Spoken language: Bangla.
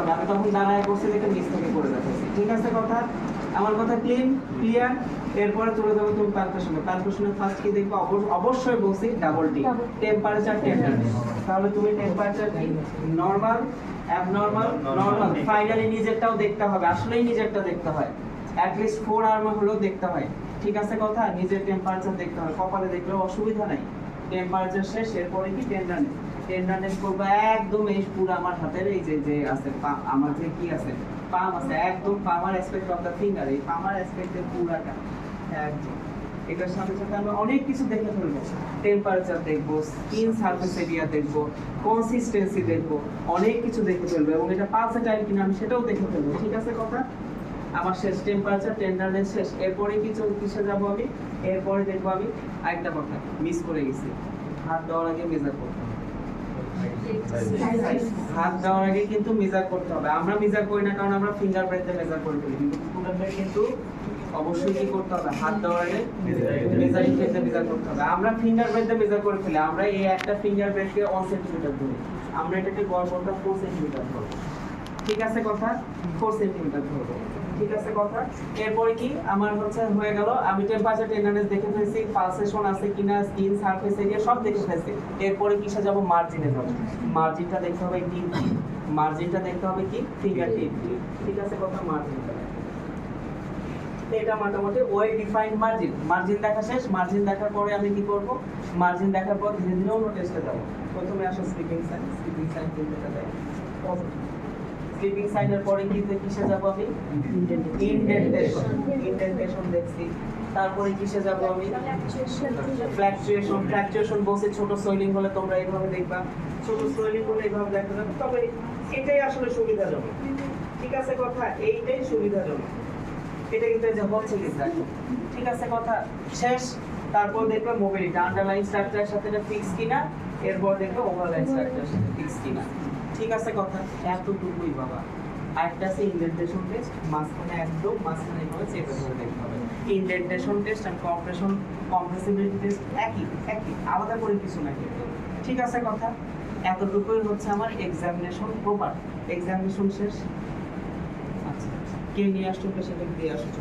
হবে, আমি তখন দাঁড়ায় করছি দেখে নিচ থেকে করে দেখাচ্ছি। ঠিক আছে কথা? আমার কথা ক্লিয়ার? এরপরে চলে যাবো তুমি পালপেশনে। পালপেশনে ফার্স্ট কি দেখবো? অবশ্যই বলছি ডাবল টি, টেম্পারেচার টেন্ডারনেস। তাহলে তুমি টেম্পারেচার কি নরমাল, অ্যাবনরমাল, নরমাল, ফাইনালি নিজেরটাও দেখতে হবে, আসলেই নিজেরটা দেখতে হয়, অ্যাটলিস্ট 4 আওয়ার হলেও দেখতে হয়। ঠিক আছে কথা? নিজের টেম্পারেচার দেখতে হয়, কপালে দেখলেও অসুবিধা নাই। টেম্পারেচার শেষ, এরপরে কি টেন্ডারনেস। টেন্ডারনেস করবো একদম এই পুরো আমার হাতের এই যে আছে আমার যে কি আছে পাম আছে, একদম পামার অ্যাসপেক্ট অফ দ্য ফিঙ্গার, এই পামার অ্যাসপেক্টের পুরাটা একদম। এটার সাথে সাথে আমরা অনেক কিছু দেখে ফেলবো, টেম্পারেচার দেখবো, স্কিন সারফেস এরিয়া দেখবো, কনসিস্টেন্সি দেখবো, অনেক কিছু দেখে ফেলবো, এবং এটা পালসেটাইল কিনা আমি সেটাও দেখে ফেলবো। ঠিক আছে কথা? আমার শেষ টেম্পারেচার টেন্ডারনেস শেষ, এরপরে কিসে যাবো আমি? এরপরে দেখবো আমি আরেকটা কথা মিস করে গেছি, হাত দেওয়ার আগে মেজার করতে হবে। হাত দেওয়ার আগে কিন্তু মেজার করতে হবে। আমরা মেজার করি না কারণ আমরা ফিঙ্গার প্রিন্টে মেজার করে ফেলি, কিন্তু স্টুডেন্টদের কিন্তু অবশ্যই কি করতে হবে? হাত দেওয়ার আগে মেজারিং প্রিন্টে মেজার করতে হবে। আমরা ফিঙ্গার প্রিন্টে মেজার করে ফেলি, আমরা এই একটা ফিঙ্গার প্রিন্টকে 1 সেন্টিমিটার ধরি, আমরা এটাকে গড় করতে 4 সেন্টিমিটার ধরবো। ঠিক আছে কথা? 4 সেন্টিমিটার ধরবো। ঠিক আছে কথা? এরপরে কি আমার হয়ে গেল, আমি টেম্পারেচার টেন্ডারনেস দেখে ফেলছি, পালসেশন আছে কিনা, স্কিন সারফেস এরিয়া সব দেখে ফেলছি। এরপরে কিসে যাব? মার্জিনে যাব। মার্জিনটা দেখতে হবে টিপ, মার্জিনটা দেখতে হবে কি ফিঙ্গার টিপ। ঠিক আছে কথা? মার্জিনটা এটা মোটামুটি ওয়েল ডিফাইন্ড মার্জিন। মার্জিন দেখা শেষ, মার্জিন দেখার পরে আমি কি করব? মার্জিন দেখার পর ধীরে ধীরে অন্য টেস্টে যাব। প্রথমে আসো স্লিপিং সাইন, স্লিপিং সাইন কোনটা দেয়? পজিটিভ। স্লিপিং সাইনের পরে কিসে যাব আমি? ইনডেন্টেশন, ইনডেন্টেশন দেখছি। তারপরে কিসে যাব আমি? ফ্ল্যাকচুয়েশন, ফ্ল্যাকচুয়েশন বলছে ছোট সোয়েলিং হলে তোমরা এইভাবে দেখবা, ছোট সোয়েলিং হলে এইভাবে দেখা যাবে, তবে এটাই আসলে সুবিধাজনক। ঠিক আছে কথা? এইটাই সুবিধাজনক, এটা কিন্তু এই যে হচ্ছে দেখো। ঠিক আছে কথা? শেষ। তারপর দেখবে মোবিলিটি, আন্ডারলাইন স্ট্রাকচারের সাথে এটা ফিক্স কিনা, এরপর দেখবে ওভারলাইন স্ট্রাকচারের সাথে ফিক্স কিনা। ঠিক আছে কথা? এতটুকুই বাবা। আরেকটা আছে ইনডেন্টেশন টেস্ট, মাঝখানে একদম মাঝখানে করে চেপে ধরে দেখতে হবে। ইনডেন্টেশন টেস্ট আর কম্প্রেসিবিলিটি টেস্ট একই, আলাদা করে কিছু নাই। ঠিক আছে কথা? এতটুকুই হচ্ছে আমার এক্সামিনেশন প্রপার। এক্সামিনেশন শেষ। আচ্ছা, কে নিয়ে আসছো সেটা দিয়ে আসছো।